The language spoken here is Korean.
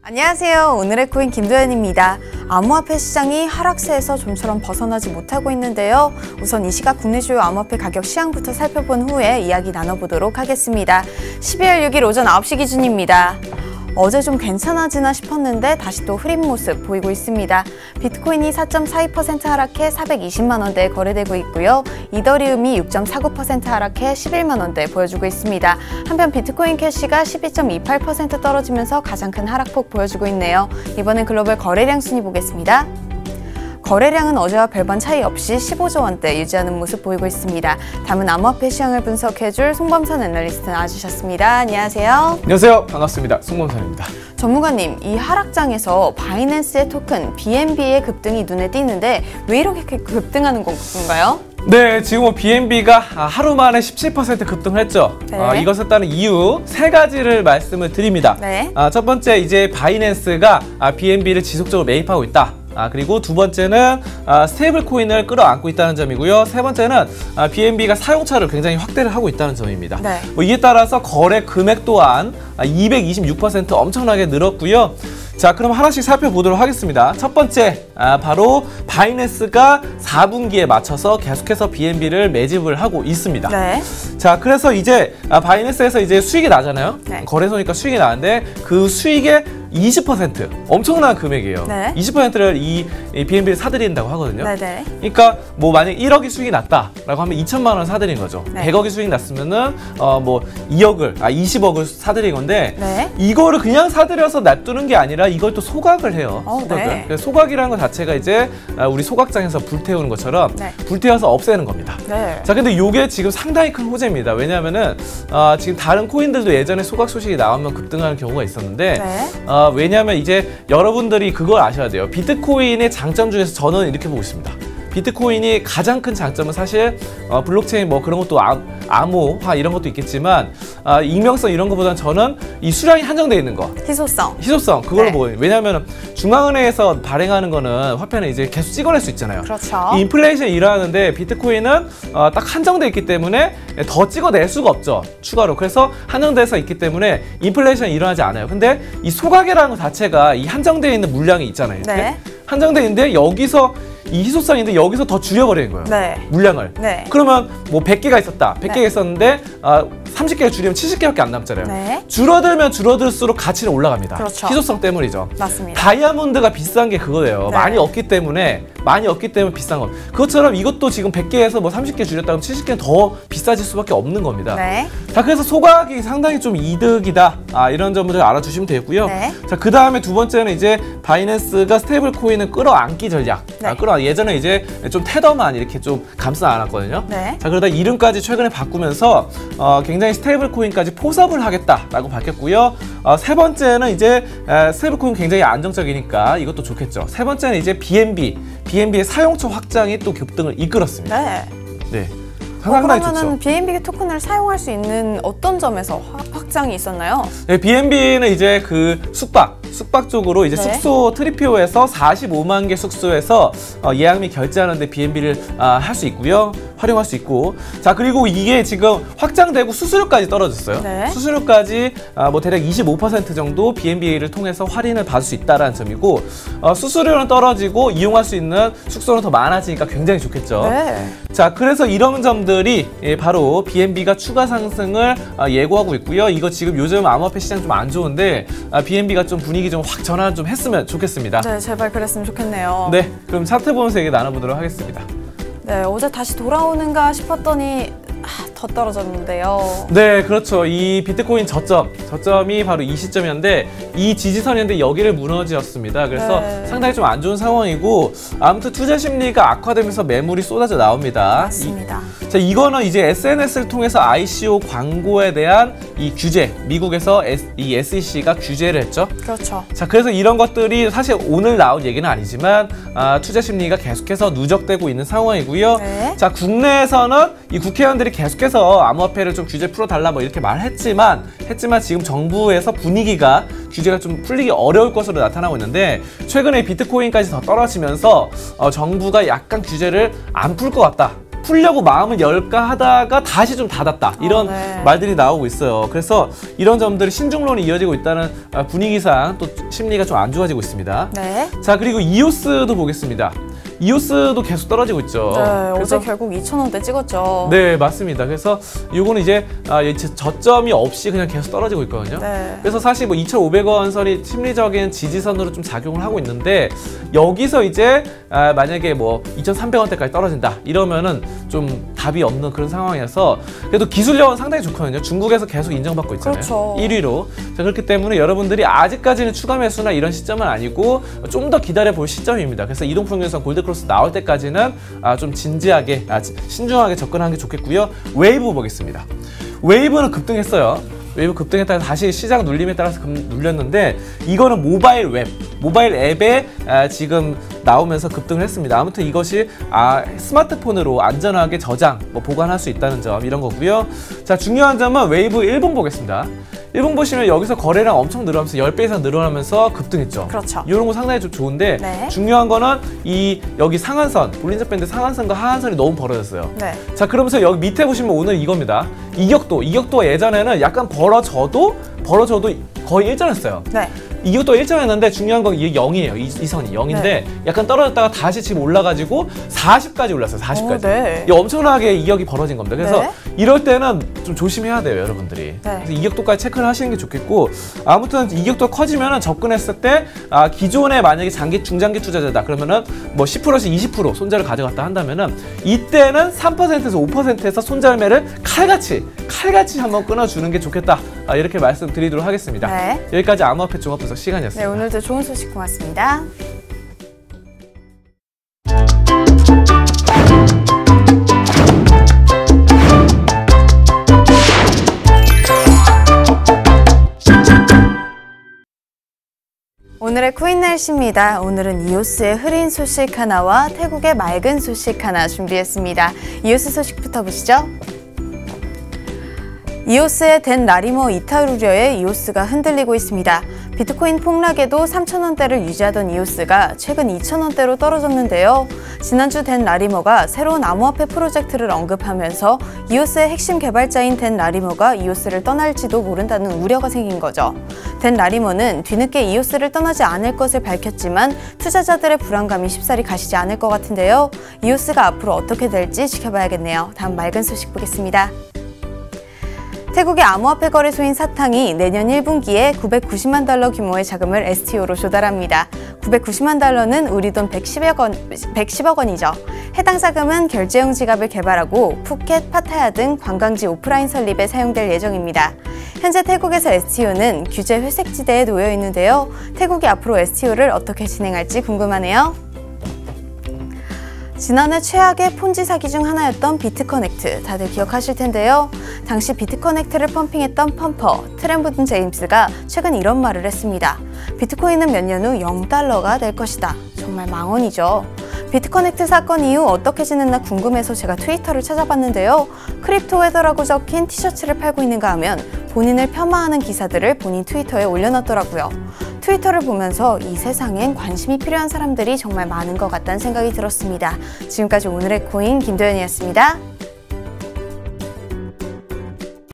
안녕하세요. 오늘의 코인 김도연입니다. 암호화폐 시장이 하락세에서 좀처럼 벗어나지 못하고 있는데요. 우선 이 시각 국내 주요 암호화폐 가격 시황부터 살펴본 후에 이야기 나눠보도록 하겠습니다. 12월 6일 오전 9시 기준입니다. 어제 좀 괜찮아지나 싶었는데 다시 또 흐린 모습 보이고 있습니다. 비트코인이 4.42% 하락해 420만 원대에 거래되고 있고요. 이더리움이 6.49% 하락해 11만 원대 보여주고 있습니다. 한편 비트코인 캐시가 12.28% 떨어지면서 가장 큰 하락폭 보여주고 있네요. 이번엔 글로벌 거래량 순위 보겠습니다. 거래량은 어제와 별반 차이 없이 15조 원대 유지하는 모습 보이고 있습니다. 다음은 암호화폐 시황을 분석해줄 송범선 애널리스트 나와주셨습니다. 안녕하세요. 안녕하세요. 반갑습니다. 송범선입니다. 전문가님, 이 하락장에서 바이낸스의 토큰 BNB의 급등이 눈에 띄는데 왜 이렇게 급등하는 건가요? 네, 지금 BNB가 하루 만에 17% 급등을 했죠. 네. 이것에 따른 이유 세 가지를 말씀을 드립니다. 네. 첫 번째, 이제 바이낸스가 BNB를 지속적으로 매입하고 있다. 그리고 두 번째는 스테이블 코인을 끌어안고 있다는 점이고요. 세 번째는 BNB가 사용처를 굉장히 확대를 하고 있다는 점입니다. 네. 이에 따라서 거래 금액 또한 226% 엄청나게 늘었고요. 자, 그럼 하나씩 살펴보도록 하겠습니다. 첫 번째, 바로 바이낸스가 4분기에 맞춰서 계속해서 BNB를 매집을 하고 있습니다. 네. 자, 그래서 이제 바이낸스에서 이제 수익이 나잖아요. 네. 거래소니까 수익이 나는데 그 수익의 20% 엄청난 금액이에요. 네. 20%를 이 BNB를 사들인다고 하거든요. 네네. 그러니까 뭐 만약 1억이 수익이 났다라고 하면 2천만 원 사들인 거죠. 네. 100억이 수익 났으면은 뭐 20억을 사들인 건데 네. 이거를 그냥 사들여서 놔두는 게 아니라 이걸 또 소각을 해요. 소각을. 네. 그래서 소각이라는 것 자체가 이제 우리 소각장에서 불태우는 것처럼 네. 불태워서 없애는 겁니다. 네. 자, 근데 이게 지금 상당히 큰 호재입니다. 왜냐하면은 지금 다른 코인들도 예전에 소각 소식이 나오면 급등하는 경우가 있었는데 네. 왜냐하면 이제 여러분들이 그걸 아셔야 돼요. 비트코인의 장점 중에서 저는 이렇게 보고 있습니다. 비트코인이 가장 큰 장점은 사실 블록체인 뭐 그런 것도 암호화 이런 것도 있겠지만 익명성 이런 것보다는 저는 이 수량이 한정되어 있는 거, 희소성 그걸로 네. 보여요. 왜냐하면 중앙은행에서 발행하는 거는 화폐는 이제 계속 찍어낼 수 있잖아요. 그렇죠. 이 인플레이션이 일어나는데 비트코인은 딱 한정돼 있기 때문에 더 찍어낼 수가 없죠. 추가로. 그래서 한정돼서 있기 때문에 인플레이션이 일어나지 않아요. 근데 이 소각이라는 것 자체가 이 한정되어 있는 물량이 있잖아요. 이렇게. 네. 한정돼 있는데 여기서 이 희소성인데 여기서 더 줄여버리는 거예요. 네. 물량을. 네. 그러면 뭐 100개가 있었다. 100개가 네. 있었는데 30개를 줄이면 70개밖에 안 남잖아요. 네. 줄어들면 줄어들수록 가치는 올라갑니다. 그렇죠. 희소성 때문이죠. 맞습니다. 다이아몬드가 비싼 게 그거예요. 네. 많이 없기 때문에 비싼 거. 그것처럼 이것도 지금 100개에서 뭐 30개 줄였다 그러면 70개는 더 비싸질 수밖에 없는 겁니다. 네. 자, 그래서 소각이 상당히 좀 이득이다. 이런 점을 알아주시면 되고요. 네. 자, 그 다음에 두 번째는 이제 바이낸스가 스테이블 코인을 끌어안기 전략. 네. 예전에 이제 좀 테더만 이렇게 좀 감싸 안았거든요. 네. 자, 그러다 이름까지 최근에 바꾸면서 굉장히 스테이블 코인까지 포섭을 하겠다라고 밝혔고요. 세 번째는 이제 스테이블 코인 굉장히 안정적이니까 이것도 좋겠죠. 세 번째는 이제 BNB의 사용처 확장이 또 급등을 이끌었습니다. 네. 네. 상당히 그러면은 좋죠. BNB 토큰을 사용할 수 있는 어떤 점에서 확장이 있었나요? 네, BNB는 이제 그 숙박 쪽으로 이제 네. 숙소 트리피오에서 45만 개 숙소에서 예약 및 결제하는데 BNB를 할 수 있고요. 활용할 수 있고. 자, 그리고 이게 지금 확장되고 수수료까지 떨어졌어요. 네. 수수료까지 뭐 대략 25% 정도 BNB를 통해서 할인을 받을 수 있다는 점이고, 수수료는 떨어지고 이용할 수 있는 숙소는 더 많아지니까 굉장히 좋겠죠. 네. 자, 그래서 이런 점들이 바로 BNB가 추가 상승을 예고하고 있고요. 이거 지금 요즘 암호화폐 시장 좀 안 좋은데 BNB가 좀 분위기 좀 확 전환 좀 했으면 좋겠습니다. 네, 제발 그랬으면 좋겠네요. 네, 그럼 차트 보면서 얘기 나눠보도록 하겠습니다. 네, 어제 다시 돌아오는가 싶었더니 더 떨어졌는데요. 네, 그렇죠. 이 비트코인 저점이 바로 이 시점이었는데 이 지지선이었는데 여기를 무너지었습니다. 그래서 네. 상당히 좀 안 좋은 상황이고, 아무튼 투자 심리가 악화되면서 매물이 쏟아져 나옵니다. 맞습니다. 자, 이거는 이제 SNS를 통해서 ICO 광고에 대한 이 규제, 미국에서 이 SEC가 규제를 했죠. 그렇죠. 자, 그래서 이런 것들이 사실 오늘 나온 얘기는 아니지만 투자 심리가 계속해서 누적되고 있는 상황이고요. 네. 자, 국내에서는 이 국회의원들이 계속해서 암호화폐를 좀 규제 풀어달라 뭐 이렇게 말했지만 지금 정부에서 분위기가 규제가 좀 풀리기 어려울 것으로 나타나고 있는데, 최근에 비트코인까지 더 떨어지면서 정부가 약간 규제를 안 풀 것 같다. 풀려고 마음을 열까 하다가 다시 좀 닫았다. 이런 네. 말들이 나오고 있어요. 그래서 이런 점들이 신중론이 이어지고 있다는 분위기상 또 심리가 좀 안 좋아지고 있습니다. 네. 자, 그리고 이오스도 보겠습니다. 이오스도 계속 떨어지고 있죠. 네, 그래서 어제 결국 2,000원대 찍었죠. 네, 맞습니다. 그래서 이거는 이제 저점이 없이 그냥 계속 떨어지고 있거든요. 네. 그래서 사실 뭐 2,500원 선이 심리적인 지지선으로 좀 작용을 하고 있는데 여기서 이제 만약에 뭐 2,300원대까지 떨어진다 이러면은 좀 답이 없는 그런 상황이어서 그래도 기술력은 상당히 좋거든요. 중국에서 계속 인정받고 있잖아요. 그렇죠. 1위로. 자, 그렇기 때문에 여러분들이 아직까지는 추가 매수나 이런 시점은 아니고 좀 더 기다려 볼 시점입니다. 그래서 이동평균선 골드크로스 나올 때까지는 좀 진지하게 신중하게 접근하는 게 좋겠고요. 웨이브 보겠습니다. 웨이브는 급등했어요. 웨이브 급등했다가 다시 시장 눌림에 따라서 눌렸는데 이거는 모바일 앱에 지금 나오면서 급등을 했습니다. 아무튼 이것이 스마트폰으로 안전하게 저장, 보관할 수 있다는 점 이런 거고요. 자, 중요한 점은 웨이브 일봉 보겠습니다. 일봉 보시면 여기서 거래량 엄청 늘어나면서 10배 이상 늘어나면서 급등했죠. 그렇죠. 이런 거 상당히 좀 좋은데 네. 중요한 거는 여기 상한선, 볼린저 밴드 상한선과 하한선이 너무 벌어졌어요. 네. 자, 그러면서 여기 밑에 보시면 오늘 이겁니다. 이격도가 예전에는 약간 벌어져도 거의 일정했어요. 네. 이것도 일정했는데 중요한 건 이게 0이에요. 이 선이 0인데 네. 약간 떨어졌다가 다시 지금 올라가지고 40까지 올랐어요. 40까지. 네. 이게 엄청나게 이격이 벌어진 겁니다. 그래서 네. 이럴 때는 좀 조심해야 돼요, 여러분들이. 네. 그래서 이격도까지 체크를 하시는 게 좋겠고 아무튼 이격도가 커지면은 접근했을 때 기존에 만약에 중장기 투자자다 그러면은 뭐 10%에서 20% 손절을 가져갔다 한다면은 이때는 3%에서 5%에서 손절매를 칼같이 한번 끊어주는 게 좋겠다. 이렇게 말씀드리도록 하겠습니다. 네. 여기까지 암호화폐 종합 분석 네, 시간이었습니다. 오늘도 좋은 소식 고맙습니다. 오늘의 코인 날씨입니다. 오늘은 이오스의 흐린 소식 하나와 태국의 맑은 소식 하나 준비했습니다. 이오스 소식부터 보시죠. 이오스의 댄 라리머 이탈 우려에 이오스가 흔들리고 있습니다. 비트코인 폭락에도 3,000원대를 유지하던 이오스가 최근 2,000원대로 떨어졌는데요. 지난주 댄 라리머가 새로운 암호화폐 프로젝트를 언급하면서 이오스의 핵심 개발자인 댄 라리머가 이오스를 떠날지도 모른다는 우려가 생긴 거죠. 댄 라리머는 뒤늦게 이오스를 떠나지 않을 것을 밝혔지만 투자자들의 불안감이 쉽사리 가시지 않을 것 같은데요. 이오스가 앞으로 어떻게 될지 지켜봐야겠네요. 다음 맑은 소식 보겠습니다. 태국의 암호화폐 거래소인 사탕이 내년 1분기에 990만 달러 규모의 자금을 STO로 조달합니다. 990만 달러는 우리 돈 110억 원이죠. 해당 자금은 결제용 지갑을 개발하고 푸켓, 파타야 등 관광지 오프라인 설립에 사용될 예정입니다. 현재 태국에서 STO는 규제 회색지대에 놓여 있는데요. 태국이 앞으로 STO를 어떻게 진행할지 궁금하네요. 지난해 최악의 폰지 사기 중 하나였던 비트커넥트, 다들 기억하실 텐데요. 당시 비트커넥트를 펌핑했던 펌퍼, 트렌보든 제임스가 최근 이런 말을 했습니다. 비트코인은 몇 년 후 0달러가 될 것이다. 정말 망언이죠. 비트커넥트 사건 이후 어떻게 지냈나 궁금해서 제가 트위터를 찾아봤는데요. 크립토 웨더라고 적힌 티셔츠를 팔고 있는가 하면 본인을 폄하하는 기사들을 본인 트위터에 올려놨더라고요. 트위터를 보면서 이 세상엔 관심이 필요한 사람들이 정말 많은 것 같다는 생각이 들었습니다. 지금까지 오늘의 코인 김도연이었습니다.